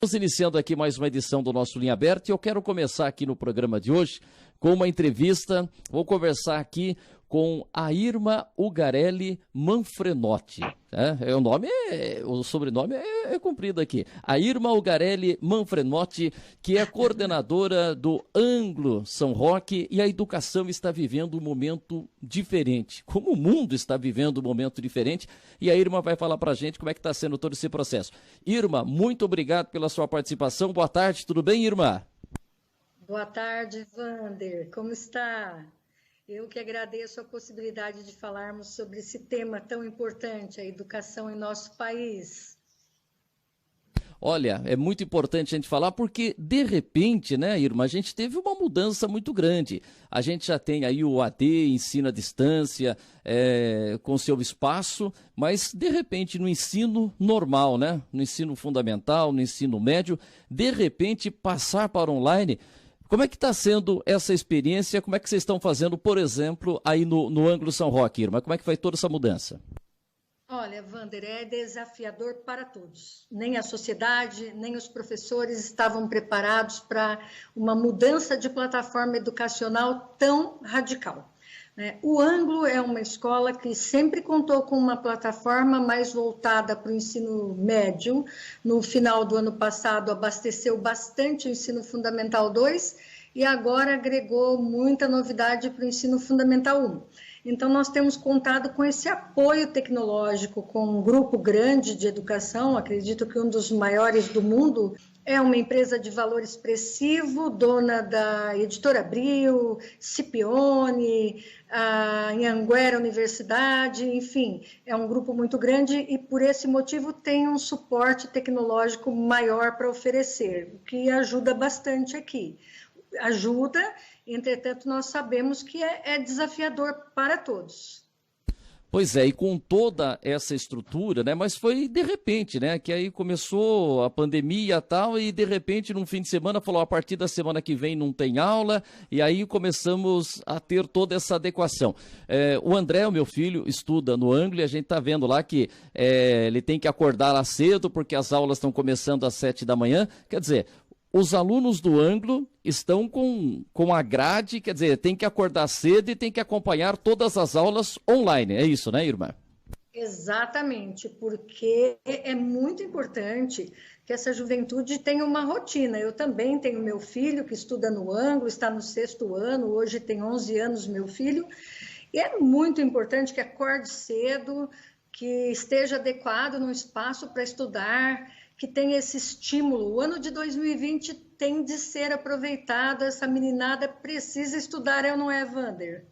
Estamos iniciando aqui mais uma edição do nosso Linha Aberta e eu quero começar aqui no programa de hoje com uma entrevista. Vou conversar aqui com a Irma Ugarelli Manfrenotti. O sobrenome é comprido aqui. A Irma Ugarelli Manfrenotti, que é coordenadora do Anglo São Roque, e a educação está vivendo um momento diferente. Como o mundo está vivendo um momento diferente, e a Irma vai falar para a gente como é que está sendo todo esse processo. Irma, muito obrigado pela sua participação. Boa tarde, tudo bem, Irma? Boa tarde, Wander. Como está? Eu que agradeço a possibilidade de falarmos sobre esse tema tão importante, a educação em nosso país. Olha, é muito importante a gente falar porque, de repente, né, Irma, a gente teve uma mudança muito grande. A gente já tem aí o AD, ensino à distância, com seu espaço, mas, de repente, no ensino normal, né, no ensino fundamental, no ensino médio, de repente, passar para online. Como é que está sendo essa experiência? Como é que vocês estão fazendo, por exemplo, aí no Anglo São Roque, Irma? Como é que foi toda essa mudança? Olha, Wander, é desafiador para todos. Nem a sociedade, nem os professores estavam preparados para uma mudança de plataforma educacional tão radical. O Anglo é uma escola que sempre contou com uma plataforma mais voltada para o ensino médio. No final do ano passado, abasteceu bastante o ensino fundamental 2 e agora agregou muita novidade para o ensino fundamental 1. Então, nós temos contado com esse apoio tecnológico, com um grupo grande de educação, acredito que um dos maiores do mundo. É uma empresa de valor expressivo, dona da Editora Abril, Scipione, a Anhanguera Universidade, enfim, é um grupo muito grande e, por esse motivo, tem um suporte tecnológico maior para oferecer, o que ajuda bastante aqui. Ajuda, entretanto, nós sabemos que é desafiador para todos. Pois é, e com toda essa estrutura, né? Mas foi de repente, né? Que aí começou a pandemia e tal, e de repente, num fim de semana, falou: a partir da semana que vem não tem aula, e aí começamos a ter toda essa adequação. O André, o meu filho, estuda no Anglo, e a gente tá vendo lá que ele tem que acordar lá cedo, porque as aulas estão começando às 7 da manhã. Quer dizer, os alunos do Anglo estão com a grade, quer dizer, tem que acordar cedo e tem que acompanhar todas as aulas online. É isso, né, Irma? Exatamente, porque é muito importante que essa juventude tenha uma rotina. Eu também tenho meu filho que estuda no Anglo, está no 6º ano, hoje tem 11 anos meu filho, e é muito importante que acorde cedo, que esteja adequado no espaço para estudar, que tenha esse estímulo. O ano de 2020 tem de ser aproveitado, essa meninada precisa estudar, não é, Wander?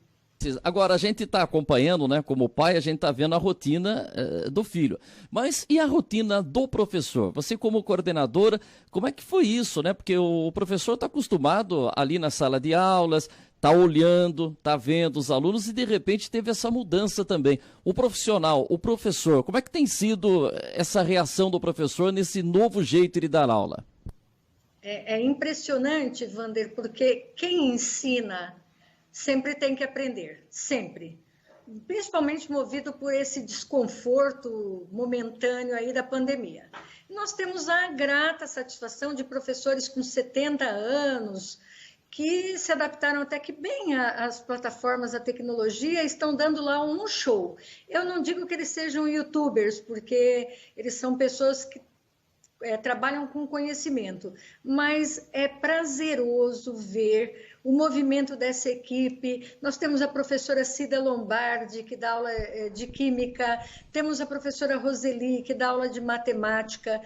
Agora, a gente está acompanhando, né, como pai, a gente está vendo a rotina do filho. Mas e a rotina do professor? Você como coordenadora, como é que foi isso, né? Porque o professor está acostumado ali na sala de aulas, está olhando, está vendo os alunos e de repente teve essa mudança também. O profissional, o professor, como é que tem sido essa reação do professor nesse novo jeito de dar aula? É impressionante, Wander, porque quem ensina sempre tem que aprender, sempre. Principalmente movido por esse desconforto momentâneo aí da pandemia. Nós temos a grata satisfação de professores com 70 anos, que se adaptaram até que bem às plataformas, à tecnologia, estão dando lá um show. Eu não digo que eles sejam youtubers, porque eles são pessoas que trabalham com conhecimento, mas é prazeroso ver o movimento dessa equipe. Nós temos a professora Cida Lombardi, que dá aula de Química, temos a professora Roseli, que dá aula de Matemática,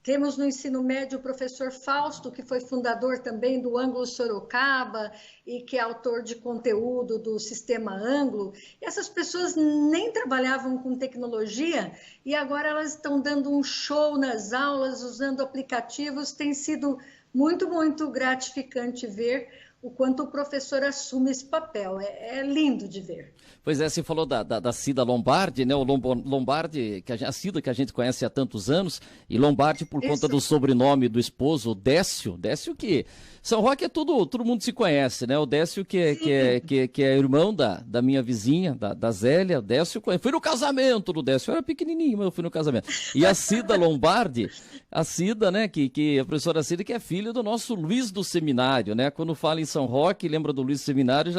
temos no ensino médio o professor Fausto, que foi fundador também do Anglo Sorocaba e que é autor de conteúdo do Sistema Anglo. Essas pessoas nem trabalhavam com tecnologia e agora elas estão dando um show nas aulas, usando aplicativos. Tem sido muito, muito gratificante ver o quanto o professor assume esse papel. É lindo de ver. Pois é, você falou da Cida Lombardi, né? O Lombardi, a Cida que a gente conhece há tantos anos, e Lombardi por conta do sobrenome do esposo, Décio. Décio que... São Roque é todo mundo se conhece, né? O Décio que é irmão da minha vizinha, da Zélia. O Décio, fui no casamento do Décio, eu era pequenininho, mas eu fui no casamento. E a Cida Lombardi, a Cida, né? Que a professora Cida, que é filha do nosso Luiz do Seminário, né? Quando fala em São Roque, lembra do Luiz do Seminário,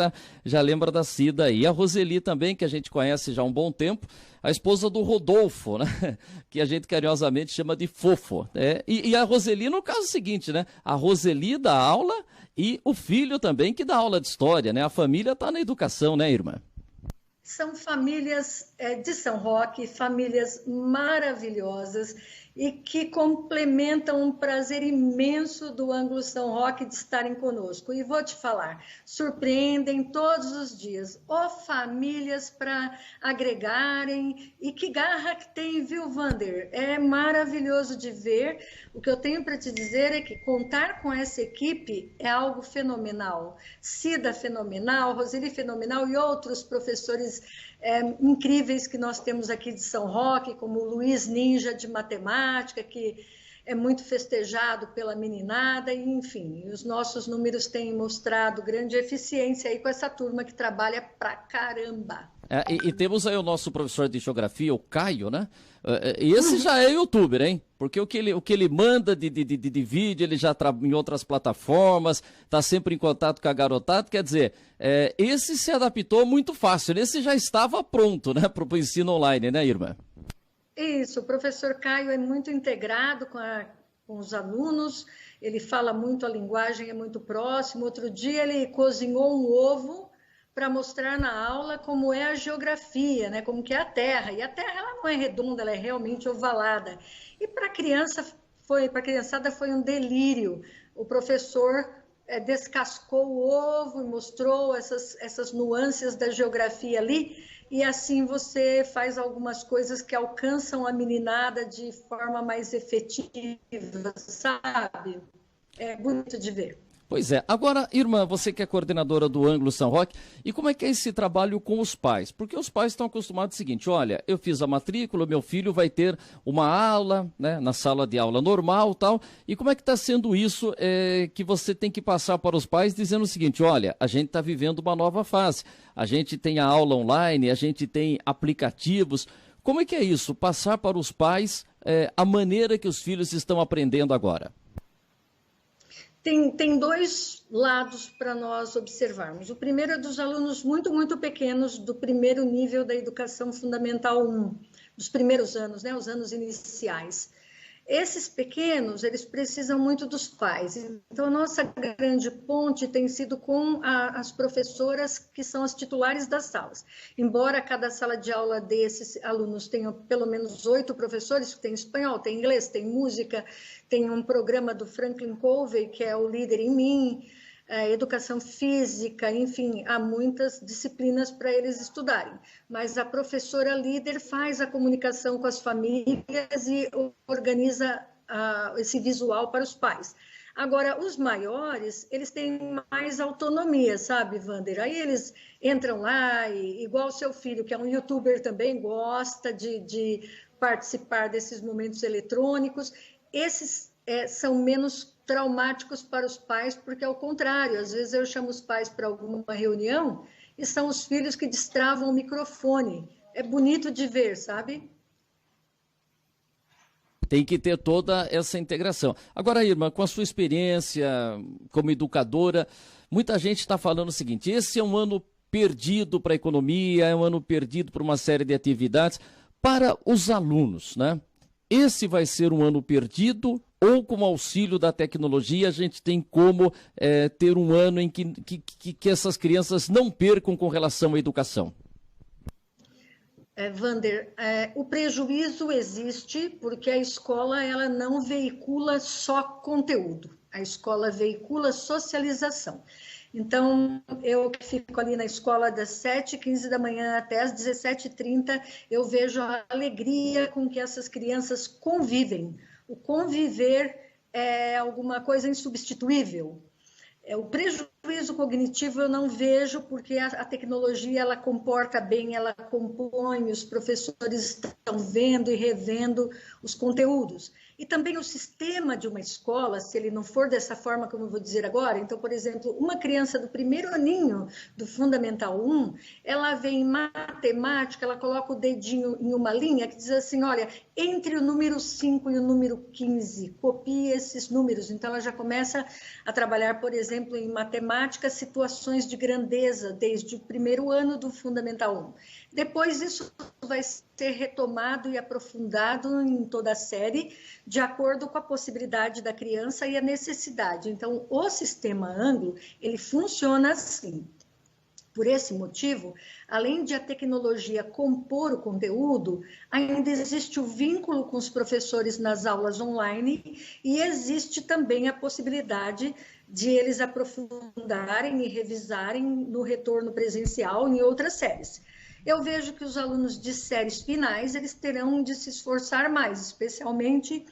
já lembra da Cida aí. E a Roseli também, que a gente conhece já há um bom tempo, a esposa do Rodolfo, né? Que a gente carinhosamente chama de Fofo. E a Roseli, no caso seguinte, né? A Roseli dá aula e o filho também que dá aula de história, né? A família está na educação, né, irmã? São famílias de São Roque, famílias maravilhosas e que complementam um prazer imenso do Ângulo São Roque de estarem conosco. E vou te falar, surpreendem todos os dias. Ó, famílias para agregarem, e que garra que tem, viu, Vander? É maravilhoso de ver. O que eu tenho para te dizer é que contar com essa equipe é algo fenomenal. Cida fenomenal, Roseli fenomenal e outros professores incríveis que nós temos aqui de São Roque, como o Luiz Ninja de matemática, que é muito festejado pela meninada, e enfim, os nossos números têm mostrado grande eficiência aí com essa turma que trabalha pra caramba. E temos aí o nosso professor de geografia, o Caio, né? Esse já é youtuber, hein? Porque o que ele manda de vídeo, ele já trabalha em outras plataformas, está sempre em contato com a garotada, quer dizer, esse se adaptou muito fácil, esse já estava pronto, né, para o ensino online, né, irmã? Isso, o professor Caio é muito integrado com os alunos, ele fala muito a linguagem, é muito próximo. Outro dia ele cozinhou um ovo para mostrar na aula como é a geografia, né? Como que é a Terra. E a Terra ela não é redonda, ela é realmente ovalada. E para a criançada foi um delírio. O professor descascou o ovo e mostrou essas nuances da geografia ali, e assim você faz algumas coisas que alcançam a meninada de forma mais efetiva, sabe? É bonito de ver. Pois é. Agora, irmã, você que é coordenadora do Ângulo São Roque, e como é que é esse trabalho com os pais? Porque os pais estão acostumados ao seguinte, olha, eu fiz a matrícula, meu filho vai ter uma aula, né, na sala de aula normal, tal, e como é que está sendo isso que você tem que passar para os pais dizendo o seguinte, olha, a gente está vivendo uma nova fase, a gente tem a aula online, a gente tem aplicativos, como é que é isso? Passar para os pais a maneira que os filhos estão aprendendo agora? Tem dois lados para nós observarmos. O primeiro é dos alunos muito pequenos, do primeiro nível da educação fundamental 1, dos primeiros anos, né, os anos iniciais. Esses pequenos, eles precisam muito dos pais. Então, a nossa grande ponte tem sido com as professoras que são as titulares das salas. Embora cada sala de aula desses alunos tenha pelo menos 8 professores, que tem espanhol, tem inglês, tem música, tem um programa do Franklin Covey, que é o Líder em Mim, educação física, enfim, há muitas disciplinas para eles estudarem. Mas a professora líder faz a comunicação com as famílias e organiza esse visual para os pais. Agora, os maiores, eles têm mais autonomia, sabe, Vander? Aí eles entram lá, e igual o seu filho, que é um youtuber também, gosta de participar desses momentos eletrônicos. Esses são menos traumáticos para os pais, porque, ao contrário, às vezes eu chamo os pais para alguma reunião e são os filhos que destravam o microfone. É bonito de ver, sabe? Tem que ter toda essa integração. Agora, irmã, com a sua experiência como educadora, muita gente está falando o seguinte, esse é um ano perdido para a economia, é um ano perdido para uma série de atividades. Para os alunos, né? Esse vai ser um ano perdido ou com o auxílio da tecnologia a gente tem como ter um ano em que essas crianças não percam com relação à educação? Vander, o prejuízo existe porque a escola ela não veicula só conteúdo, a escola veicula socialização. Então, eu que fico ali na escola das 7h15 da manhã até as 17h30, eu vejo a alegria com que essas crianças convivem. O conviver é alguma coisa insubstituível. O prejuízo cognitivo eu não vejo, porque a tecnologia ela comporta bem, ela compõe, os professores estão vendo e revendo os conteúdos. E também o sistema de uma escola, se ele não for dessa forma como eu vou dizer agora, então, por exemplo, uma criança do primeiro aninho do Fundamental 1, ela vê em matemática, ela coloca o dedinho em uma linha que diz assim, olha, entre o número 5 e o número 15, copie esses números. Então, ela já começa a trabalhar, por exemplo, em matemática, situações de grandeza, desde o primeiro ano do Fundamental 1. Depois, isso vai ser retomado e aprofundado em toda a série, de acordo com a possibilidade da criança e a necessidade. Então, o sistema Anglo, ele funciona assim. Por esse motivo, além de a tecnologia compor o conteúdo, ainda existe o vínculo com os professores nas aulas online e existe também a possibilidade de eles aprofundarem e revisarem no retorno presencial em outras séries. Eu vejo que os alunos de séries finais, eles terão de se esforçar mais, especialmente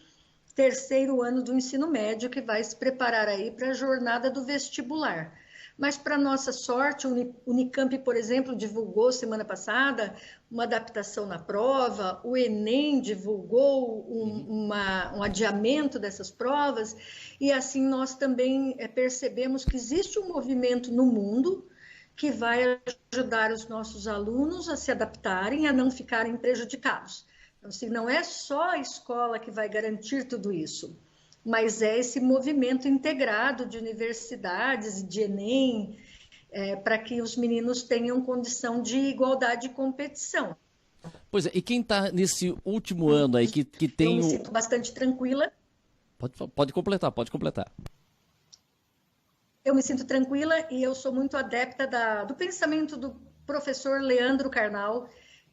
terceiro ano do ensino médio, que vai se preparar aí para a jornada do vestibular. Mas, para nossa sorte, o Unicamp, por exemplo, divulgou semana passada uma adaptação na prova, o Enem divulgou um adiamento dessas provas, e assim nós também percebemos que existe um movimento no mundo que vai ajudar os nossos alunos a se adaptarem, a não ficarem prejudicados. Então, assim, não é só a escola que vai garantir tudo isso, mas é esse movimento integrado de universidades e de Enem, para que os meninos tenham condição de igualdade e competição. Pois é, e quem está nesse último ano aí que tem... Eu me sinto bastante tranquila. Pode completar, pode completar. Eu me sinto tranquila e eu sou muito adepta do pensamento do professor Leandro Carnal,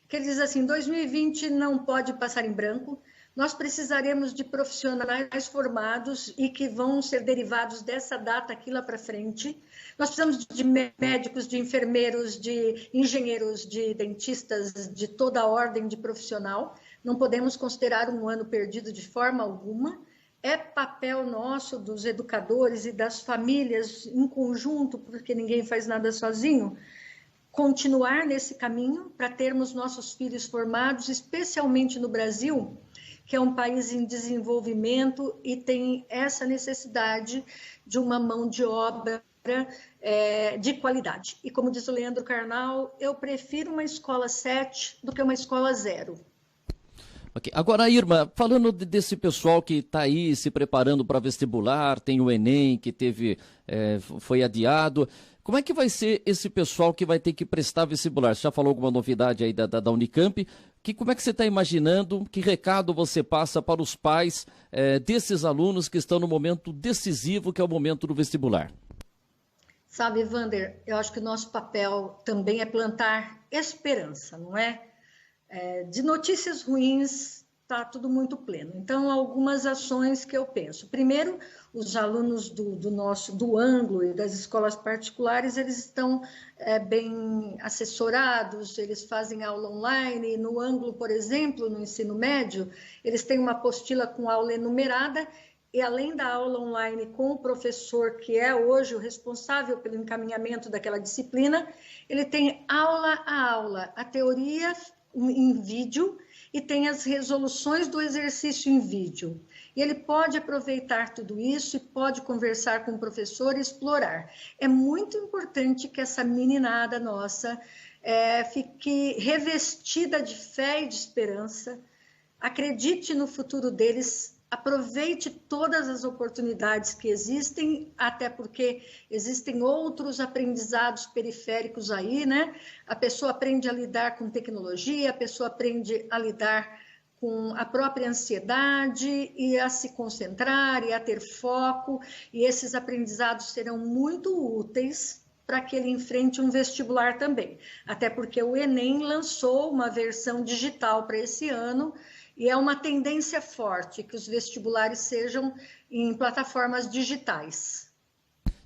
que ele diz assim, 2020 não pode passar em branco, nós precisaremos de profissionais formados e que vão ser derivados dessa data aqui lá para frente. Nós precisamos de médicos, de enfermeiros, de engenheiros, de dentistas, de toda a ordem de profissional. Não podemos considerar um ano perdido de forma alguma. É papel nosso, dos educadores e das famílias em conjunto, porque ninguém faz nada sozinho, continuar nesse caminho para termos nossos filhos formados, especialmente no Brasil, que é um país em desenvolvimento e tem essa necessidade de uma mão de obra de qualidade. E como diz o Leandro Carnal, eu prefiro uma escola 7 do que uma escola 0. Okay. Agora, Irma, falando desse pessoal que está aí se preparando para vestibular, tem o Enem que foi adiado, como é que vai ser esse pessoal que vai ter que prestar vestibular? Você já falou alguma novidade aí da Unicamp? Como é que você está imaginando? Que recado você passa para os pais desses alunos que estão no momento decisivo, que é o momento do vestibular? Sabe, Wander, eu acho que o nosso papel também é plantar esperança, não é? De notícias ruins, está tudo muito pleno. Então, algumas ações que eu penso. Primeiro, os alunos do Anglo e das escolas particulares, eles estão bem assessorados, eles fazem aula online. No Anglo, por exemplo, no ensino médio, eles têm uma apostila com aula enumerada, e além da aula online com o professor, que é hoje o responsável pelo encaminhamento daquela disciplina, ele tem aula a aula, a teoria em vídeo e tem as resoluções do exercício em vídeo. E ele pode aproveitar tudo isso e pode conversar com o professor e explorar. É muito importante que essa meninada nossa fique revestida de fé e de esperança, acredite no futuro deles, aproveite todas as oportunidades que existem, até porque existem outros aprendizados periféricos aí, né? A pessoa aprende a lidar com tecnologia, a pessoa aprende a lidar com a própria ansiedade e a se concentrar e a ter foco, e esses aprendizados serão muito úteis para que ele enfrente um vestibular também. Até porque o Enem lançou uma versão digital para esse ano, e é uma tendência forte que os vestibulares sejam em plataformas digitais.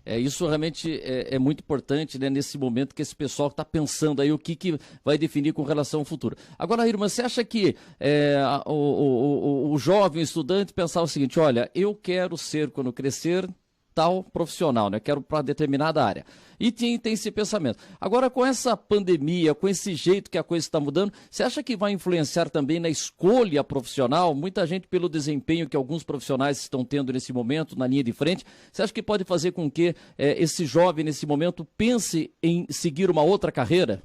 Isso realmente é muito importante, né, nesse momento que esse pessoal está pensando aí o que vai definir com relação ao futuro. Agora, Irma, você acha que o jovem estudante pensar o seguinte, olha, eu quero ser, quando crescer, tal profissional, né? Quero para determinada área. E tem esse pensamento. Agora, com essa pandemia, com esse jeito que a coisa está mudando, você acha que vai influenciar também na escolha profissional? Muita gente, pelo desempenho que alguns profissionais estão tendo nesse momento, na linha de frente, você acha que pode fazer com que esse jovem, nesse momento, pense em seguir uma outra carreira?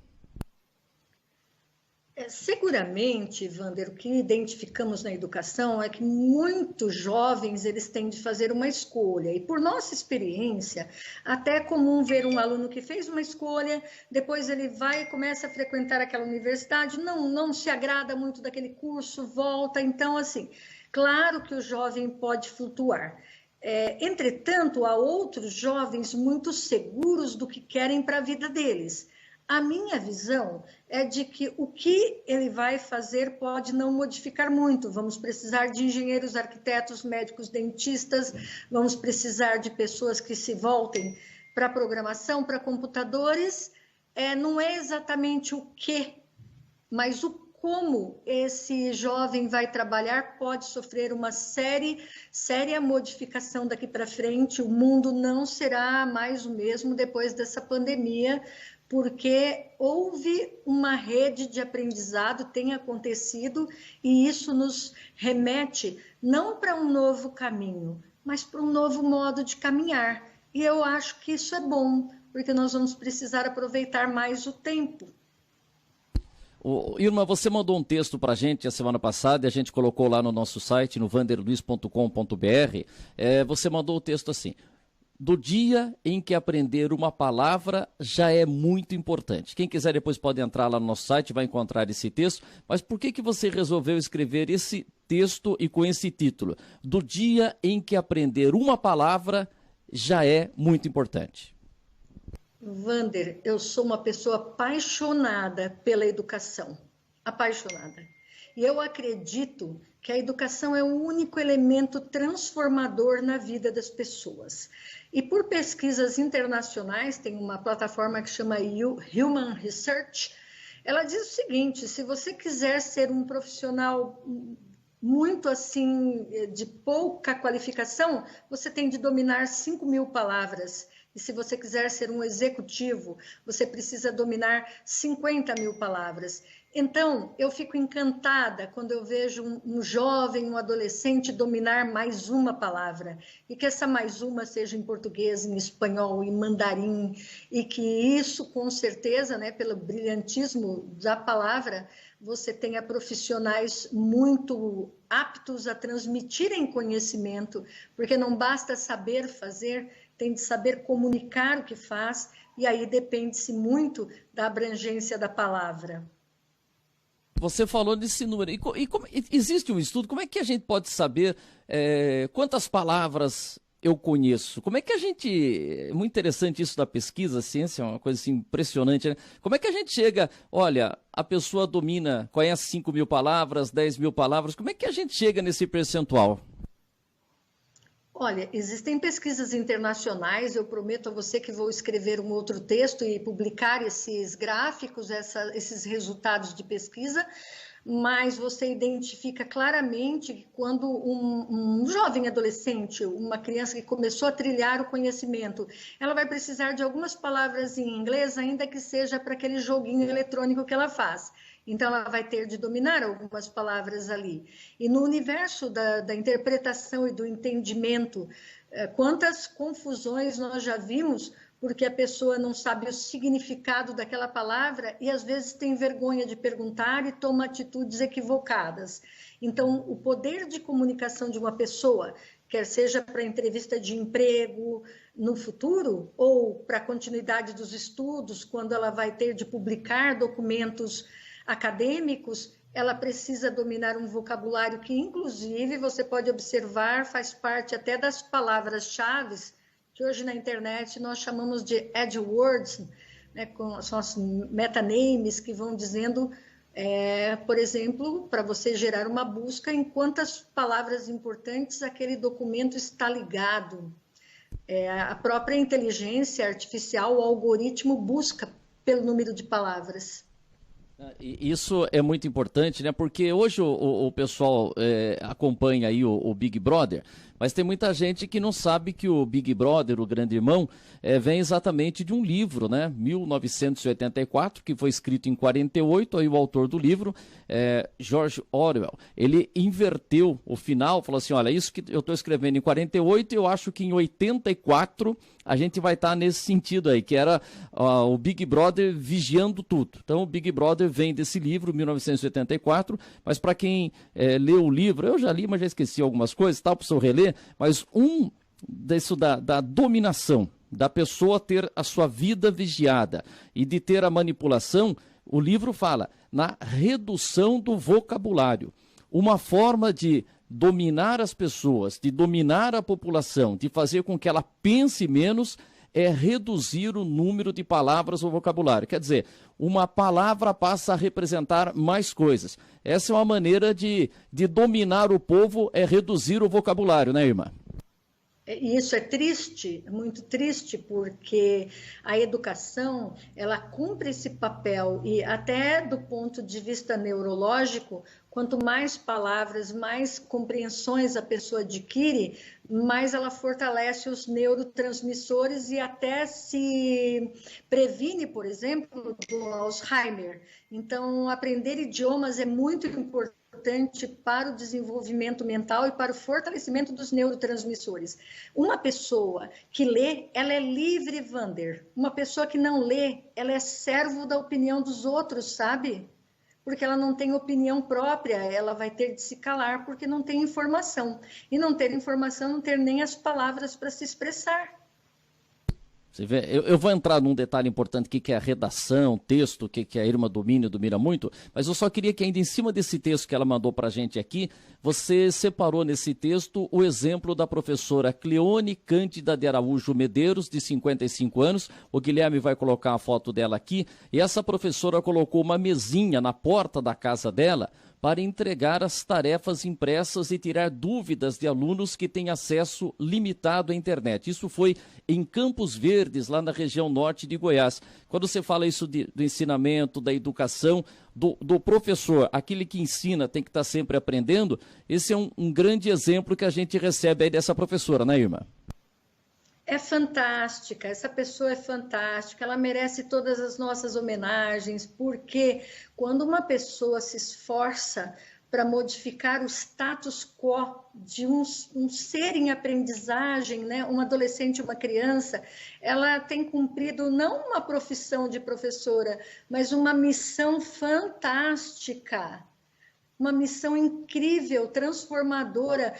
Seguramente, Wander, o que identificamos na educação é que muitos jovens eles têm de fazer uma escolha. E por nossa experiência, até é comum ver um aluno que fez uma escolha, depois ele vai e começa a frequentar aquela universidade, não se agrada muito daquele curso, volta. Então, assim, claro que o jovem pode flutuar. Entretanto, há outros jovens muito seguros do que querem para a vida deles. A minha visão é de que o que ele vai fazer pode não modificar muito. Vamos precisar de engenheiros, arquitetos, médicos, dentistas, vamos precisar de pessoas que se voltem para programação, para computadores. Não é exatamente o que, mas o como esse jovem vai trabalhar pode sofrer uma séria modificação daqui para frente. O mundo não será mais o mesmo depois dessa pandemia, porque houve uma rede de aprendizado, tem acontecido, e isso nos remete não para um novo caminho, mas para um novo modo de caminhar. E eu acho que isso é bom, porque nós vamos precisar aproveitar mais o tempo. Irma, você mandou um texto para a gente a semana passada e a gente colocou lá no nosso site, no wanderluiz.com.br. Você mandou o texto assim: do dia em que aprender uma palavra já é muito importante. Quem quiser depois pode entrar lá no nosso site, vai encontrar esse texto. Mas por que você resolveu escrever esse texto e com esse título? Do dia em que aprender uma palavra já é muito importante. Wander, eu sou uma pessoa apaixonada pela educação, apaixonada. E eu acredito que a educação é o único elemento transformador na vida das pessoas. E por pesquisas internacionais, tem uma plataforma que chama Human Research, ela diz o seguinte: se você quiser ser um profissional muito assim, de pouca qualificação, você tem de dominar 5.000 palavras. E se você quiser ser um executivo, você precisa dominar 50.000 palavras. Então, eu fico encantada quando eu vejo um jovem, um adolescente dominar mais uma palavra. E que essa mais uma seja em português, em espanhol, em mandarim. E que isso, com certeza, né, pelo brilhantismo da palavra, você tenha profissionais muito aptos a transmitirem conhecimento. Porque não basta saber fazer, tem de saber comunicar o que faz. E aí depende-se muito da abrangência da palavra. Você falou desse número. Existe um estudo? Como é que a gente pode saber quantas palavras eu conheço? Como é que a gente... É muito interessante isso da pesquisa, a ciência é uma coisa assim, impressionante, né? Como é que a gente chega... Olha, a pessoa conhece 5.000 palavras, 10.000 palavras. Como é que a gente chega nesse percentual? Olha, existem pesquisas internacionais, eu prometo a você que vou escrever um outro texto e publicar esses gráficos, esses resultados de pesquisa, mas você identifica claramente que quando um jovem adolescente, uma criança que começou a trilhar o conhecimento, ela vai precisar de algumas palavras em inglês, ainda que seja para aquele joguinho eletrônico que ela faz. Então, ela vai ter de dominar algumas palavras ali. E no universo da interpretação e do entendimento, quantas confusões nós já vimos, porque a pessoa não sabe o significado daquela palavra e, às vezes, tem vergonha de perguntar e toma atitudes equivocadas. Então, o poder de comunicação de uma pessoa, quer seja para entrevista de emprego no futuro, ou para a continuidade dos estudos, quando ela vai ter de publicar documentos acadêmicos, ela precisa dominar um vocabulário que, inclusive, você pode observar, faz parte até das palavras-chave, que hoje na internet nós chamamos de AdWords, né, são as metanames que vão dizendo, por exemplo, para você gerar uma busca, em quantas palavras importantes aquele documento está ligado. A própria inteligência artificial, o algoritmo, busca pelo número de palavras. Isso é muito importante, né? Porque hoje o pessoal acompanha aí o Big Brother, Mas tem muita gente que não sabe que o Big Brother, o Grande Irmão, vem exatamente de um livro, né? 1984, que foi escrito em 48, aí o autor do livro, George Orwell, ele inverteu o final, falou assim, olha, isso que eu estou escrevendo em 48, eu acho que em 84 a gente vai estar nesse sentido aí, que era o Big Brother vigiando tudo. Então o Big Brother vem desse livro, 1984, mas para quem leu o livro, eu já li, mas já esqueci algumas coisas, tal, para o reler, mas disso da dominação, da pessoa ter a sua vida vigiada e de ter a manipulação, o livro fala na redução do vocabulário. Uma forma de dominar as pessoas, de dominar a população, de fazer com que ela pense menos, é reduzir o número de palavras ou vocabulário. Quer dizer, uma palavra passa a representar mais coisas. Essa é uma maneira de dominar o povo, é reduzir o vocabulário, né, irmã? E isso é triste, muito triste, porque a educação, ela cumpre esse papel e até do ponto de vista neurológico, quanto mais palavras, mais compreensões a pessoa adquire, mais ela fortalece os neurotransmissores e até se previne, por exemplo, do Alzheimer. Então, aprender idiomas é muito importante para o desenvolvimento mental e para o fortalecimento dos neurotransmissores. Uma pessoa que lê, ela é livre, Wander. Uma pessoa que não lê, ela é servo da opinião dos outros, sabe? Porque ela não tem opinião própria, ela vai ter de se calar porque não tem informação. E não ter informação, não ter nem as palavras para se expressar. Você vê, eu vou entrar num detalhe importante aqui, que é a redação, texto, que a irmã domina muito, mas eu só queria que ainda em cima desse texto que ela mandou para a gente aqui, você separou nesse texto o exemplo da professora Cleone Cândida de Araújo Medeiros, de 55 anos, o Guilherme vai colocar a foto dela aqui, e essa professora colocou uma mesinha na porta da casa dela, para entregar as tarefas impressas e tirar dúvidas de alunos que têm acesso limitado à internet. Isso foi em Campos Verdes, lá na região norte de Goiás. Quando você fala isso do ensinamento, da educação, do professor, aquele que ensina tem que estar sempre aprendendo, esse é um grande exemplo que a gente recebe aí dessa professora, né, irmã? É fantástica, essa pessoa é fantástica, ela merece todas as nossas homenagens, porque quando uma pessoa se esforça para modificar o status quo de um ser em aprendizagem, né? Um adolescente, uma criança, ela tem cumprido não uma profissão de professora, mas uma missão fantástica. Uma missão incrível, transformadora.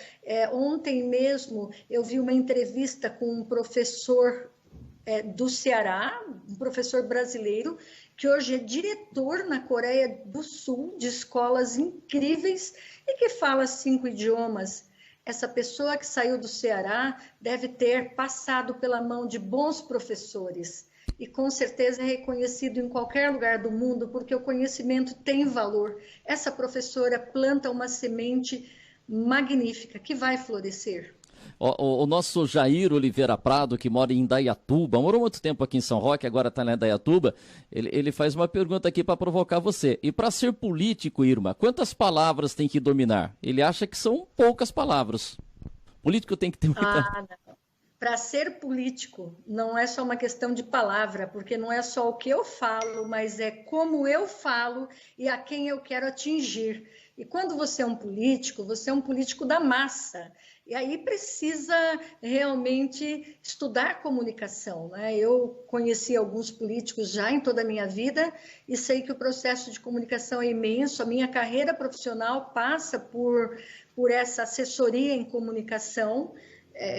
Ontem mesmo eu vi uma entrevista com um professor do Ceará, um professor brasileiro, que hoje é diretor na Coreia do Sul de escolas incríveis e que fala 5 idiomas. Essa pessoa que saiu do Ceará deve ter passado pela mão de bons professores. E com certeza é reconhecido em qualquer lugar do mundo, porque o conhecimento tem valor. Essa professora planta uma semente magnífica que vai florescer. O nosso Jair Oliveira Prado, que mora em Indaiatuba, morou muito tempo aqui em São Roque, agora está em Indaiatuba, ele faz uma pergunta aqui para provocar você. E para ser político, Irma, quantas palavras tem que dominar? Ele acha que são poucas palavras. Político tem que ter muita... Não. Para ser político, não é só uma questão de palavra, porque não é só o que eu falo, mas é como eu falo e a quem eu quero atingir. E quando você é um político da massa. E aí precisa realmente estudar comunicação, né? Eu conheci alguns políticos já em toda a minha vida e sei que o processo de comunicação é imenso. A minha carreira profissional passa por essa assessoria em comunicação,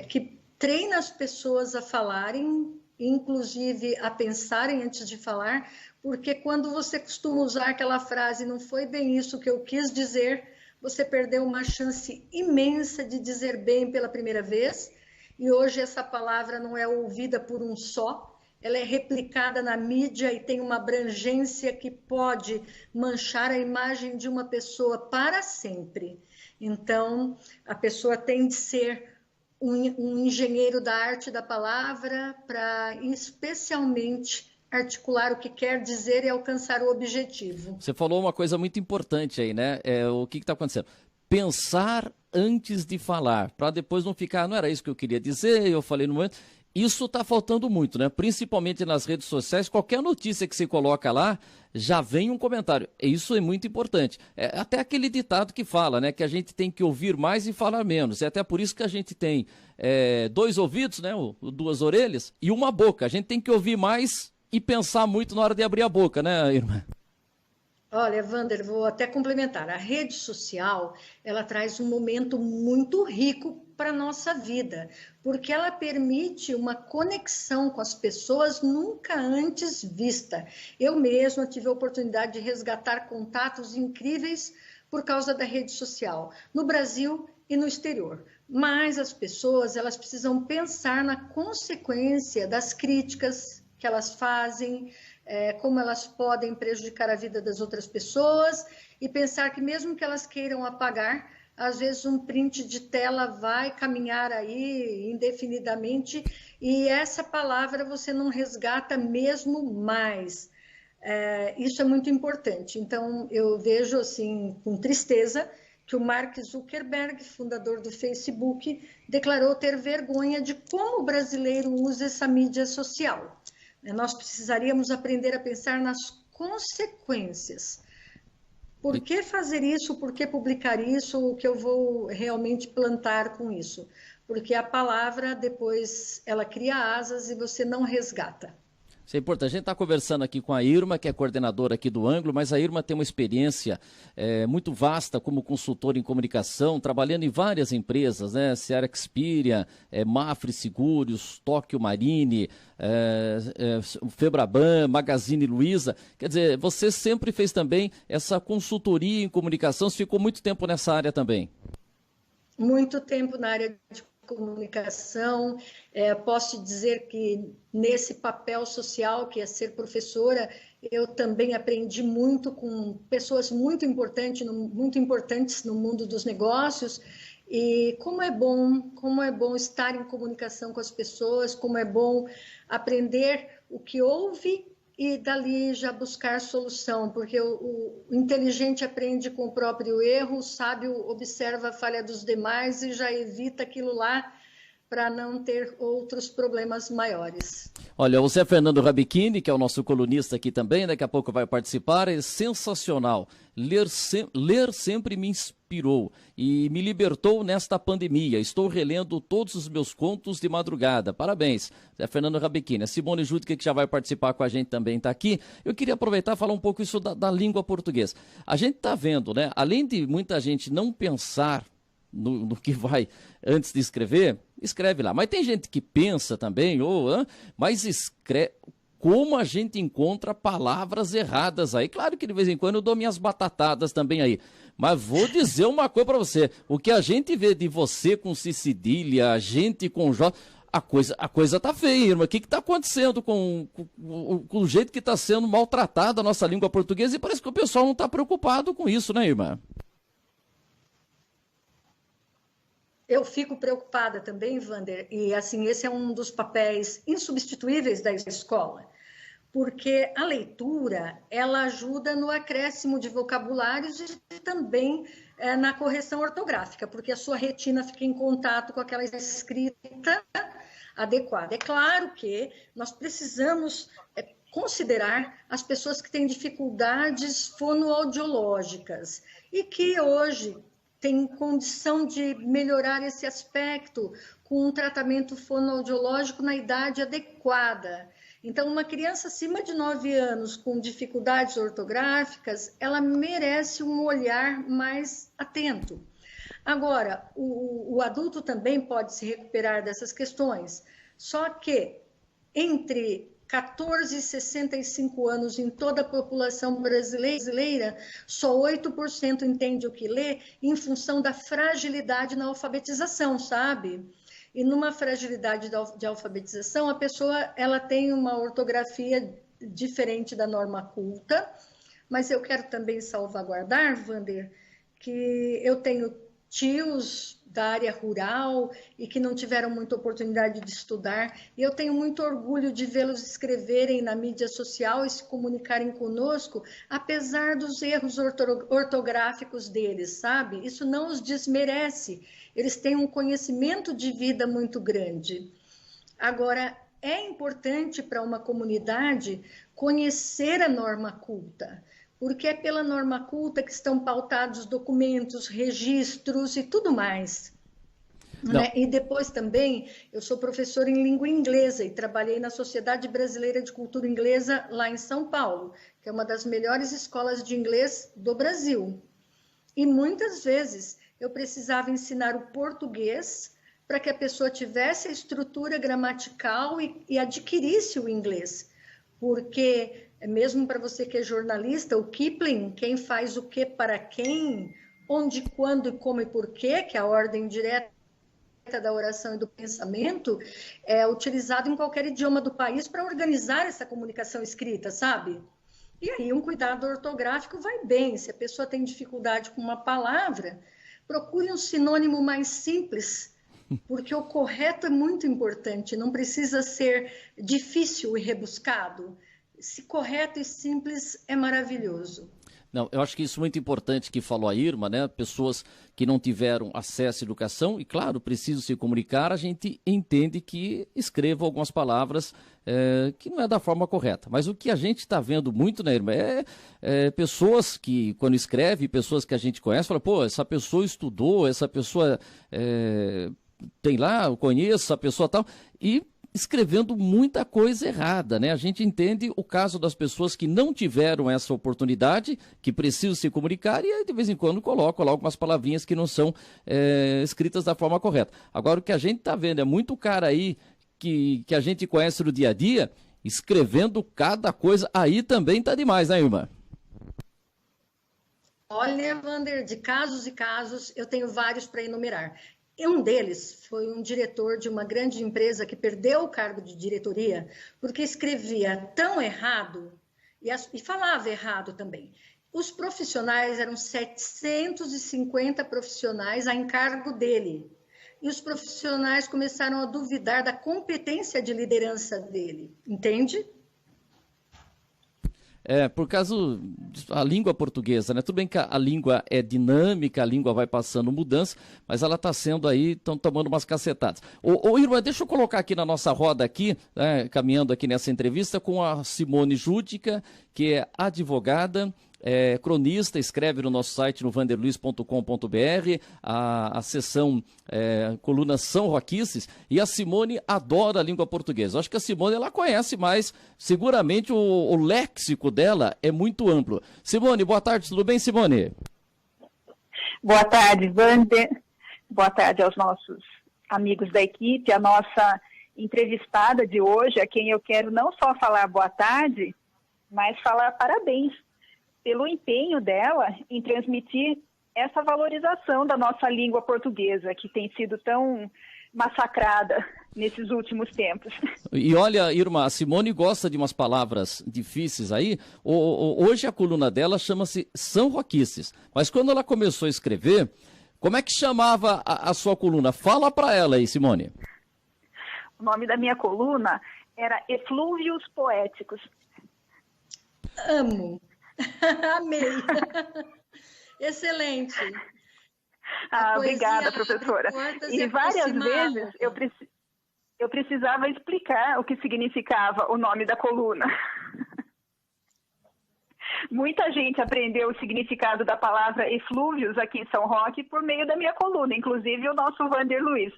que treina as pessoas a falarem, inclusive a pensarem antes de falar, porque quando você costuma usar aquela frase, não foi bem isso que eu quis dizer, você perdeu uma chance imensa de dizer bem pela primeira vez, e hoje essa palavra não é ouvida por um só, ela é replicada na mídia e tem uma abrangência que pode manchar a imagem de uma pessoa para sempre. Então, a pessoa tem de ser um engenheiro da arte da palavra para especialmente articular o que quer dizer e alcançar o objetivo. Você falou uma coisa muito importante aí, né? O que está acontecendo? Pensar antes de falar, para depois não ficar, não era isso que eu queria dizer, eu falei no momento. Isso está faltando muito, né? Principalmente nas redes sociais, qualquer notícia que você coloca lá, já vem um comentário. Isso é muito importante. É até aquele ditado que fala, né? Que a gente tem que ouvir mais e falar menos. É até por isso que a gente tem 2 ouvidos, né? 2 orelhas e uma boca. A gente tem que ouvir mais e pensar muito na hora de abrir a boca, né, irmã? Olha, Wander, vou até complementar. A rede social, ela traz um momento muito rico para a nossa vida, porque ela permite uma conexão com as pessoas nunca antes vista. Eu mesma tive a oportunidade de resgatar contatos incríveis por causa da rede social, no Brasil e no exterior. Mas as pessoas, elas precisam pensar na consequência das críticas que elas fazem, como elas podem prejudicar a vida das outras pessoas e pensar que mesmo que elas queiram apagar, às vezes um print de tela vai caminhar aí indefinidamente e essa palavra você não resgata mesmo mais. Isso é muito importante. Então, eu vejo assim com tristeza que o Mark Zuckerberg, fundador do Facebook, declarou ter vergonha de como o brasileiro usa essa mídia social. Nós precisaríamos aprender a pensar nas consequências. Por que fazer isso? Por que publicar isso? O que eu vou realmente plantar com isso? Porque a palavra, depois, ela cria asas e você não resgata. Isso é importante. A gente está conversando aqui com a Irma, que é coordenadora aqui do Ângulo, mas a Irma tem uma experiência muito vasta como consultora em comunicação, trabalhando em várias empresas, né? Seara Experian, Mafre Seguros, Tóquio Marine, Febraban, Magazine Luiza. Quer dizer, você sempre fez também essa consultoria em comunicação, você ficou muito tempo nessa área também. Muito tempo na área de comunicação, posso dizer que nesse papel social que é ser professora, eu também aprendi muito com pessoas muito importantes no mundo dos negócios e como é bom estar em comunicação com as pessoas, como é bom aprender o que houve e dali já buscar solução, porque o inteligente aprende com o próprio erro, o sábio observa a falha dos demais e já evita aquilo lá para não ter outros problemas maiores. Olha, o Zé Fernando Rabechini, que é o nosso colunista aqui também, daqui a pouco vai participar, é sensacional. Ler sempre me inspirou e me libertou nesta pandemia. Estou relendo todos os meus contos de madrugada. Parabéns, Zé Fernando Rabechini. A Simone Júdica, que já vai participar com a gente também, está aqui. Eu queria aproveitar e falar um pouco isso da língua portuguesa. A gente está vendo, né? Além de muita gente não pensar no que vai antes de escrever, escreve lá. Mas tem gente que pensa também, mas escreve. Como a gente encontra palavras erradas aí. Claro que de vez em quando eu dou minhas batatadas também aí. Mas vou dizer uma coisa para você. O que a gente vê de você com cedilha, a gente com J, a coisa tá feia, irmã. O que está acontecendo com o jeito que está sendo maltratada a nossa língua portuguesa? E parece que o pessoal não está preocupado com isso, né, irmã? Eu fico preocupada também, Wander, e assim, esse é um dos papéis insubstituíveis da escola, porque a leitura, ela ajuda no acréscimo de vocabulários e também na correção ortográfica, porque a sua retina fica em contato com aquela escrita adequada. É claro que nós precisamos considerar as pessoas que têm dificuldades fonoaudiológicas e que hoje tem condição de melhorar esse aspecto com um tratamento fonoaudiológico na idade adequada. Então, uma criança acima de 9 anos com dificuldades ortográficas, ela merece um olhar mais atento. Agora, o adulto também pode se recuperar dessas questões, só que entre 14 e 65 anos em toda a população brasileira, só 8% entende o que lê em função da fragilidade na alfabetização, sabe? E numa fragilidade de alfabetização, a pessoa ela tem uma ortografia diferente da norma culta, mas eu quero também salvaguardar, Wander, que eu tenho tios da área rural e que não tiveram muita oportunidade de estudar. E eu tenho muito orgulho de vê-los escreverem na mídia social e se comunicarem conosco, apesar dos erros ortográficos deles, sabe? Isso não os desmerece. Eles têm um conhecimento de vida muito grande. Agora, é importante para uma comunidade conhecer a norma culta, porque é pela norma culta que estão pautados documentos, registros e tudo mais. Né? E depois também, eu sou professora em língua inglesa e trabalhei na Sociedade Brasileira de Cultura Inglesa lá em São Paulo, que é uma das melhores escolas de inglês do Brasil. E muitas vezes eu precisava ensinar o português para que a pessoa tivesse a estrutura gramatical e adquirisse o inglês, porque mesmo para você que é jornalista, o Kipling, quem faz o que para quem, onde, quando, como e porquê, que é a ordem direta da oração e do pensamento, é utilizado em qualquer idioma do país para organizar essa comunicação escrita, sabe? E aí um cuidado ortográfico vai bem. Se a pessoa tem dificuldade com uma palavra, procure um sinônimo mais simples, porque o correto é muito importante, não precisa ser difícil e rebuscado. Se correto e simples é maravilhoso. Não, eu acho que isso é muito importante que falou a Irma, né? Pessoas que não tiveram acesso à educação e, claro, precisam se comunicar, a gente entende que escrevam algumas palavras que não é da forma correta. Mas o que a gente está vendo muito, né, Irma, é pessoas que, quando escreve, pessoas que a gente conhece, falam, pô, essa pessoa estudou, essa pessoa tem lá, eu conheço essa pessoa tal, e escrevendo muita coisa errada, né? A gente entende o caso das pessoas que não tiveram essa oportunidade, que precisam se comunicar e aí de vez em quando colocam lá algumas palavrinhas que não são escritas da forma correta. Agora o que a gente está vendo é muito cara aí que a gente conhece no dia a dia, escrevendo cada coisa, aí também tá demais, né, Irma? Olha, Wander, de casos e casos, eu tenho vários para enumerar. E um deles foi um diretor de uma grande empresa que perdeu o cargo de diretoria porque escrevia tão errado e falava errado também. Os profissionais eram 750 profissionais a encargo dele. E os profissionais começaram a duvidar da competência de liderança dele, entende? Por causa da língua portuguesa, né? Tudo bem que a língua é dinâmica, a língua vai passando mudança, mas ela está sendo aí, estão tomando umas cacetadas. Ô Irma, deixa eu colocar aqui na nossa roda aqui, né, caminhando aqui nessa entrevista com a Simone Júdica, que é advogada, cronista, escreve no nosso site no vanderluiz.com.br, a seção coluna São Roquices, e a Simone adora a língua portuguesa. Acho que a Simone ela conhece mais, seguramente o léxico dela é muito amplo. Simone, boa tarde, tudo bem, Simone? Boa tarde, Vander. Boa tarde aos nossos amigos da equipe, a nossa entrevistada de hoje, a quem eu quero não só falar boa tarde, mas falar parabéns pelo empenho dela em transmitir essa valorização da nossa língua portuguesa, que tem sido tão massacrada nesses últimos tempos. E olha, Irma, a Simone gosta de umas palavras difíceis aí. Hoje a coluna dela chama-se São Roquices, mas quando ela começou a escrever, como é que chamava a sua coluna? Fala para ela aí, Simone. O nome da minha coluna era Eflúvios Poéticos. Amo. Amei. Excelente. Obrigada, professora. E várias vezes eu precisava explicar o que significava o nome da coluna. Muita gente aprendeu o significado da palavra eflúvios aqui em São Roque por meio da minha coluna, inclusive o nosso Wander Luiz.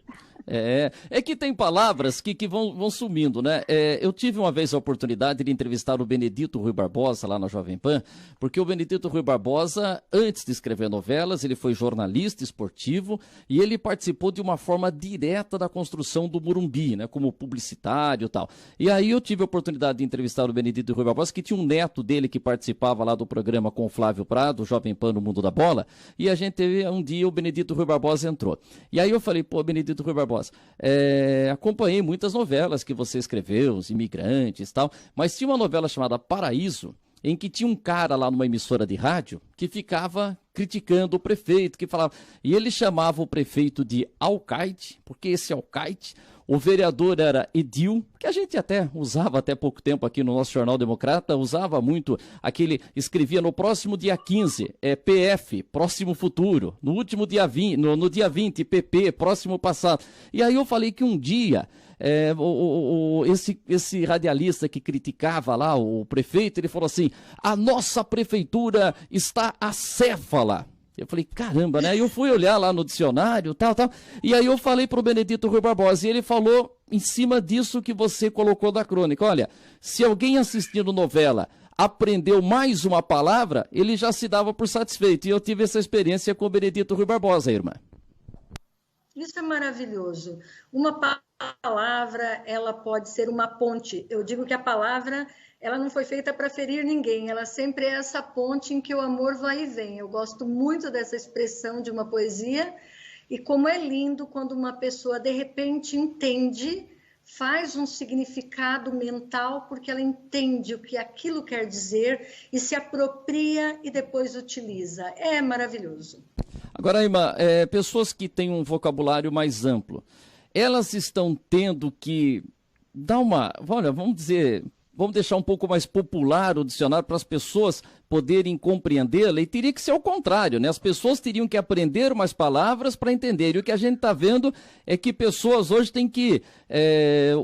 É que tem palavras que vão sumindo, né? Eu tive uma vez a oportunidade de entrevistar o Benedito Rui Barbosa lá na Jovem Pan, porque o Benedito Rui Barbosa, antes de escrever novelas, ele foi jornalista esportivo e ele participou de uma forma direta da construção do Morumbi, né? Como publicitário e tal. E aí eu tive a oportunidade de entrevistar o Benedito Rui Barbosa, que tinha um neto dele que participava lá do programa com o Flávio Prado, Jovem Pan no Mundo da Bola, e a gente teve um dia o Benedito Rui Barbosa entrou. E aí eu falei, pô, Benedito Rui Barbosa, acompanhei muitas novelas que você escreveu, Os Imigrantes e tal, mas tinha uma novela chamada Paraíso, em que tinha um cara lá numa emissora de rádio que ficava criticando o prefeito, que falava... E ele chamava o prefeito de alcaide, porque esse alcaide... O vereador era edil, que a gente até usava até pouco tempo aqui no nosso Jornal Democrata, usava muito aquele, escrevia no próximo dia 15, PF, próximo futuro, no último dia 20, no dia 20, PP, próximo passado. E aí eu falei que um dia, esse radialista que criticava lá o prefeito, ele falou assim, a nossa prefeitura está acéfala. Eu falei, caramba, né? Aí eu fui olhar lá no dicionário, tal. E aí eu falei pro Benedito Rui Barbosa, e ele falou em cima disso que você colocou da crônica. Olha, se alguém assistindo novela aprendeu mais uma palavra, ele já se dava por satisfeito. E eu tive essa experiência com o Benedito Rui Barbosa, irmã. Isso é maravilhoso. Uma palavra, ela pode ser uma ponte. Eu digo que a palavra... ela não foi feita para ferir ninguém, ela sempre é essa ponte em que o amor vai e vem. Eu gosto muito dessa expressão de uma poesia, e como é lindo quando uma pessoa, de repente, entende, faz um significado mental, porque ela entende o que aquilo quer dizer, e se apropria e depois utiliza. É maravilhoso. Agora, irmã, pessoas que têm um vocabulário mais amplo, elas estão tendo que dar uma... olha, vamos deixar um pouco mais popular o dicionário para as pessoas poderem compreendê-la, e teria que ser o contrário, né? As pessoas teriam que aprender umas palavras para entender. E o que a gente está vendo é que pessoas hoje têm que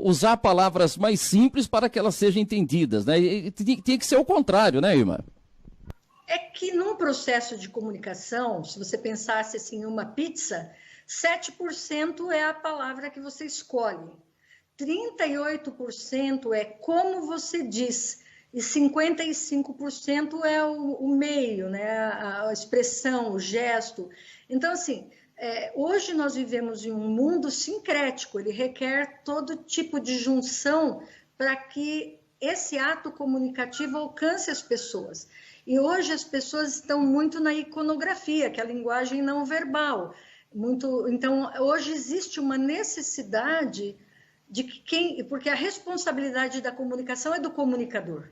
usar palavras mais simples para que elas sejam entendidas, né? E tinha que ser o contrário, né, irmã? É que num processo de comunicação, se você pensasse assim, uma pizza, 7% é a palavra que você escolhe. 38% é como você diz, e 55% é o meio, né? A expressão, o gesto. Então, assim, hoje nós vivemos em um mundo sincrético, ele requer todo tipo de junção para que esse ato comunicativo alcance as pessoas. E hoje as pessoas estão muito na iconografia, que é a linguagem não verbal. Então, hoje existe uma necessidade de que porque a responsabilidade da comunicação é do comunicador.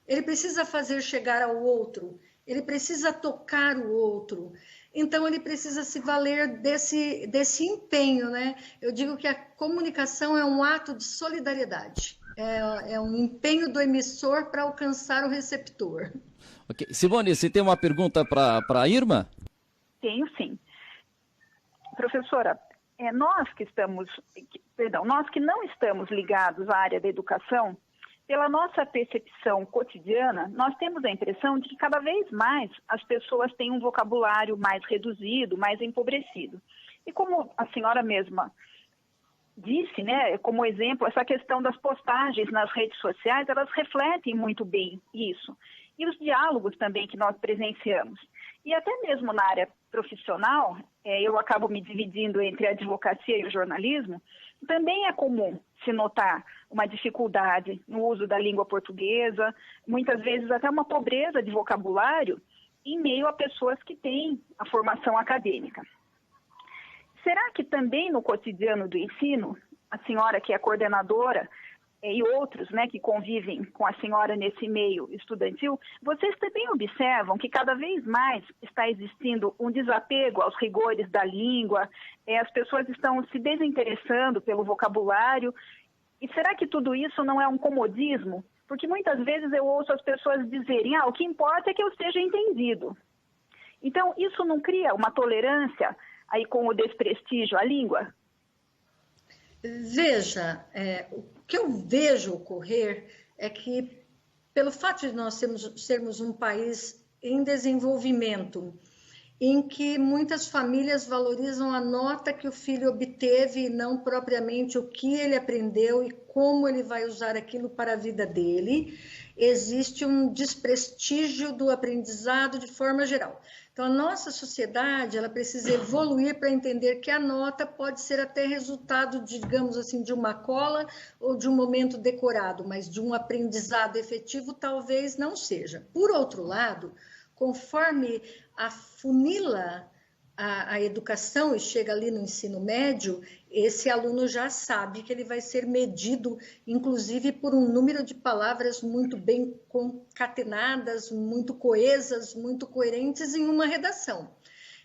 Ele precisa fazer chegar ao outro, ele precisa tocar o outro. Então, ele precisa se valer desse empenho, né? Eu digo que a comunicação é um ato de solidariedade, é um empenho do emissor para alcançar o receptor. Okay. Simone, você tem uma pergunta para a Irma? Tenho, sim. Professora, nós que não estamos ligados à área da educação, pela nossa percepção cotidiana, nós temos a impressão de que cada vez mais as pessoas têm um vocabulário mais reduzido, mais empobrecido. E como a senhora mesma disse, né, como exemplo, essa questão das postagens nas redes sociais, elas refletem muito bem isso. E os diálogos também que nós presenciamos. E até mesmo na área profissional, eu acabo me dividindo entre a advocacia e o jornalismo, também é comum se notar uma dificuldade no uso da língua portuguesa, muitas vezes até uma pobreza de vocabulário em meio a pessoas que têm a formação acadêmica. Será que também no cotidiano do ensino, a senhora que é coordenadora e outros, né, que convivem com a senhora nesse meio estudantil, vocês também observam que cada vez mais está existindo um desapego aos rigores da língua, as pessoas estão se desinteressando pelo vocabulário, e será que tudo isso não é um comodismo? Porque muitas vezes eu ouço as pessoas dizerem, o que importa é que eu seja entendido. Então, isso não cria uma tolerância aí com o desprestígio à língua? Veja, o que eu vejo ocorrer é que, pelo fato de nós sermos um país em desenvolvimento, em que muitas famílias valorizam a nota que o filho obteve e não propriamente o que ele aprendeu e como ele vai usar aquilo para a vida dele, existe um desprestígio do aprendizado de forma geral. Então, a nossa sociedade, ela precisa evoluir para entender que a nota pode ser até resultado, digamos assim, de uma cola ou de um momento decorado, mas de um aprendizado efetivo talvez não seja. Por outro lado, conforme afunila a educação e chega ali no ensino médio, esse aluno já sabe que ele vai ser medido, inclusive, por um número de palavras muito bem concatenadas, muito coesas, muito coerentes em uma redação.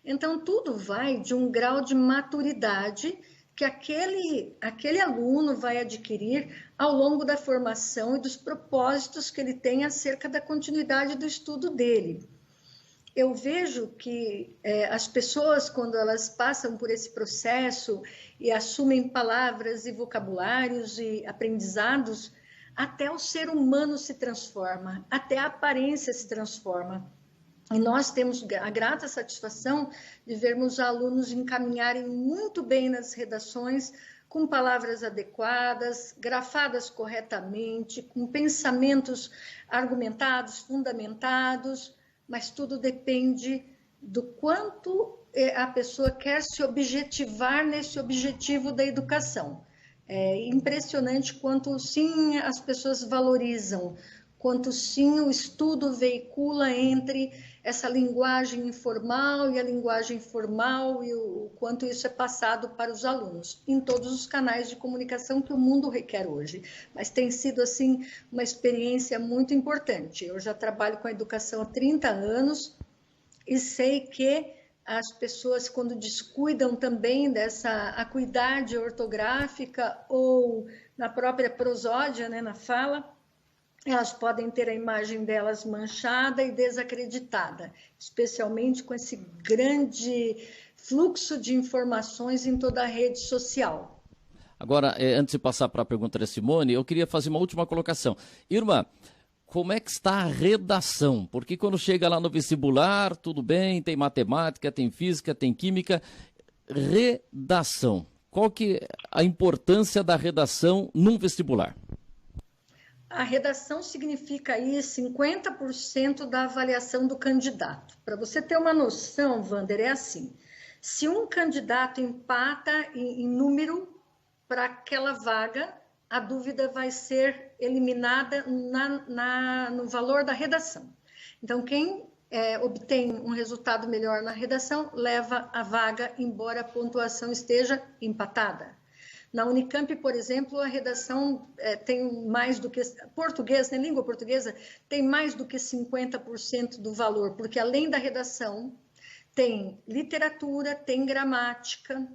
Então, tudo vai de um grau de maturidade que aquele aluno vai adquirir ao longo da formação e dos propósitos que ele tem acerca da continuidade do estudo dele. Eu vejo que as pessoas, quando elas passam por esse processo e assumem palavras e vocabulários e aprendizados, até o ser humano se transforma, até a aparência se transforma. E nós temos a grata satisfação de vermos alunos encaminharem muito bem nas redações, com palavras adequadas, grafadas corretamente, com pensamentos argumentados, fundamentados, mas tudo depende do quanto a pessoa quer se objetivar nesse objetivo da educação. É impressionante quanto sim as pessoas valorizam, quanto sim o estudo veicula entre essa linguagem informal e a linguagem formal e o quanto isso é passado para os alunos em todos os canais de comunicação que o mundo requer hoje. Mas tem sido, assim, uma experiência muito importante. Eu já trabalho com a educação há 30 anos e sei que as pessoas, quando descuidam também dessa acuidade ortográfica ou na própria prosódia, né, na fala, elas podem ter a imagem delas manchada e desacreditada, especialmente com esse grande fluxo de informações em toda a rede social. Agora, antes de passar para a pergunta da Simone, eu queria fazer uma última colocação. Irmã, como é que está a redação? Porque quando chega lá no vestibular, tudo bem, tem matemática, tem física, tem química. Redação. Qual que é a importância da redação num vestibular? A redação significa aí 50% da avaliação do candidato. Para você ter uma noção, Wander, é assim. Se um candidato empata em número para aquela vaga, a dúvida vai ser eliminada no valor da redação. Então, quem obtém um resultado melhor na redação, leva a vaga, embora a pontuação esteja empatada. Na Unicamp, por exemplo, a redação tem mais do que... Português, né, língua portuguesa, tem mais do que 50% do valor, porque além da redação, tem literatura, tem gramática,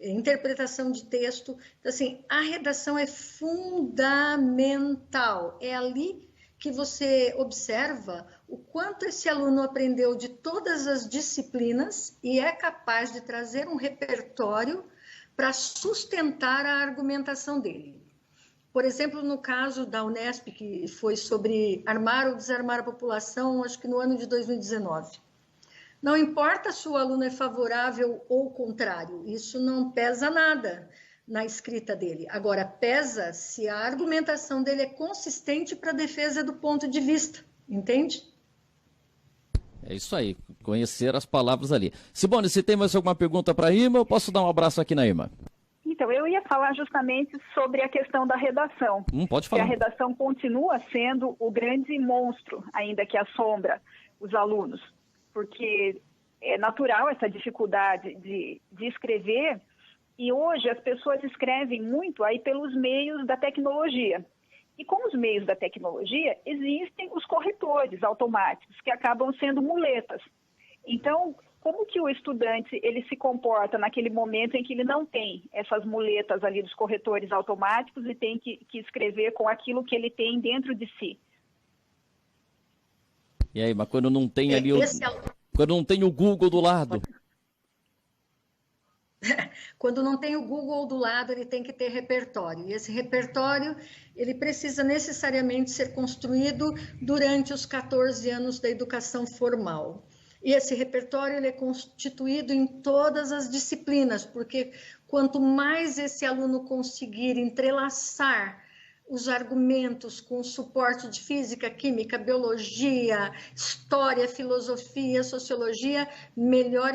interpretação de texto. Então, assim, a redação é fundamental. É ali que você observa o quanto esse aluno aprendeu de todas as disciplinas e é capaz de trazer um repertório para sustentar a argumentação dele. Por exemplo, no caso da Unesp, que foi sobre armar ou desarmar a população, acho que no ano de 2019. Não importa se o aluno é favorável ou contrário, isso não pesa nada na escrita dele. Agora, pesa se a argumentação dele é consistente para a defesa do ponto de vista, entende? É isso aí, conhecer as palavras ali. Simone, se tem mais alguma pergunta para a Irma, eu posso dar um abraço aqui na Irma? Então, eu ia falar justamente sobre a questão da redação. Pode falar. Que a redação continua sendo o grande monstro, ainda que assombra os alunos, porque é natural essa dificuldade de escrever, e hoje as pessoas escrevem muito aí pelos meios da tecnologia. E com os meios da tecnologia, existem os corretores automáticos, que acabam sendo muletas. Então, como que o estudante ele se comporta naquele momento em que ele não tem essas muletas ali dos corretores automáticos e tem que escrever com aquilo que ele tem dentro de si? E aí, mas quando não tem ali quando não tem o Google do lado? Quando não tem o Google do lado, ele tem que ter repertório. E esse repertório, ele precisa necessariamente ser construído durante os 14 anos da educação formal. E esse repertório ele é constituído em todas as disciplinas, porque quanto mais esse aluno conseguir entrelaçar os argumentos com suporte de física, química, biologia, história, filosofia, sociologia, melhor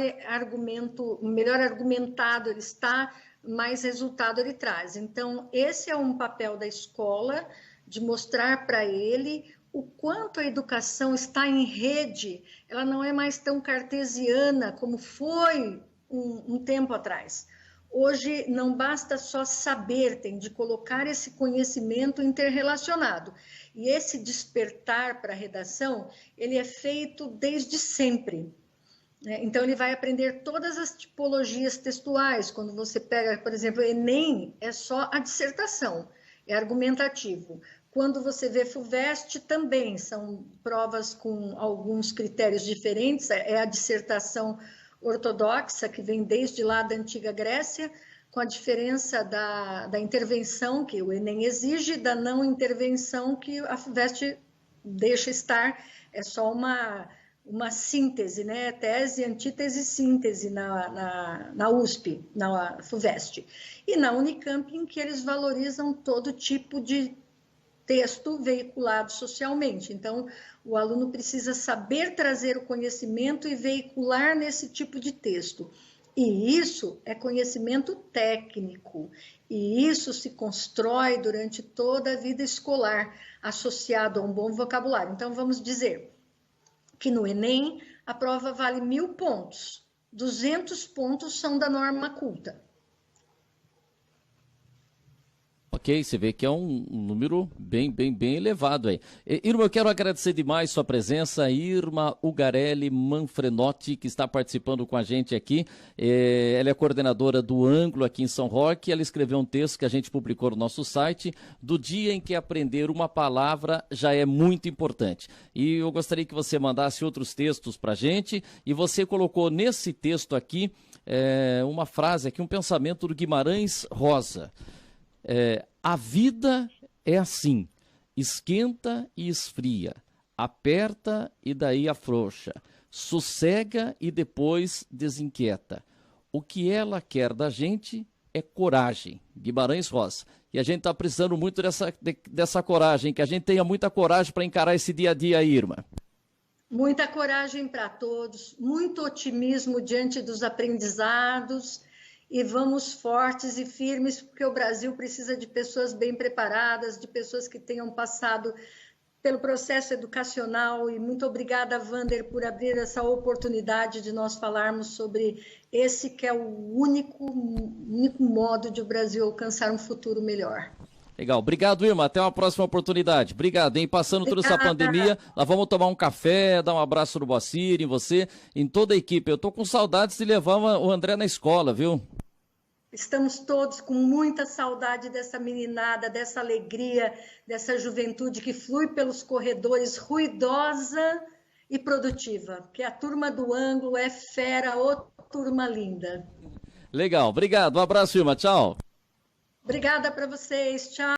argumentado ele está, mais resultado ele traz. Então, esse é um papel da escola, de mostrar para ele o quanto a educação está em rede, ela não é mais tão cartesiana como foi um tempo atrás. Hoje não basta só saber, tem de colocar esse conhecimento interrelacionado. E esse despertar para a redação, ele é feito desde sempre. né? Então, ele vai aprender todas as tipologias textuais. Quando você pega, por exemplo, o Enem, é só a dissertação, é argumentativo. Quando você vê FUVEST, também são provas com alguns critérios diferentes, é a dissertação ortodoxa, que vem desde lá da antiga Grécia, com a diferença da intervenção que o Enem exige, da não intervenção que a FUVEST deixa estar, é só uma síntese, né? Tese, antítese, síntese na USP, na FUVEST. E na Unicamp, em que eles valorizam todo tipo de texto veiculado socialmente. Então, o aluno precisa saber trazer o conhecimento e veicular nesse tipo de texto. E isso é conhecimento técnico, e isso se constrói durante toda a vida escolar, associado a um bom vocabulário. Então, vamos dizer que no Enem a prova vale 1.000 pontos, 200 pontos são da norma culta. Ok, você vê que é um número bem elevado aí. Irma, eu quero agradecer demais sua presença, Irma Ugarelli Manfrenotti, que está participando com a gente aqui. Ela é coordenadora do Ângulo aqui em São Roque. Ela escreveu um texto que a gente publicou no nosso site, do dia em que aprender uma palavra já é muito importante. E eu gostaria que você mandasse outros textos para a gente, e você colocou nesse texto aqui uma frase aqui, um pensamento do Guimarães Rosa. A vida é assim, esquenta e esfria, aperta e daí afrouxa, sossega e depois desinquieta. O que ela quer da gente é coragem. Guimarães Rosa. E a gente está precisando muito dessa coragem, que a gente tenha muita coragem para encarar esse dia a dia, Irma. Muita coragem para todos, muito otimismo diante dos aprendizados, e vamos fortes e firmes, porque o Brasil precisa de pessoas bem preparadas, de pessoas que tenham passado pelo processo educacional. E muito obrigada, Wander, por abrir essa oportunidade de nós falarmos sobre esse que é o único modo de o Brasil alcançar um futuro melhor. Legal, obrigado, Irma, até uma próxima oportunidade. Obrigado, hein? Passando toda essa pandemia, nós vamos tomar um café, dar um abraço no Boacir, em você, em toda a equipe. Eu tô com saudades de levar o André na escola, viu? Estamos todos com muita saudade dessa meninada, dessa alegria, dessa juventude que flui pelos corredores, ruidosa e produtiva. Porque a turma do Ângulo é fera, ô turma linda. Legal, obrigado, um abraço, Irma, tchau. Obrigada para vocês, tchau.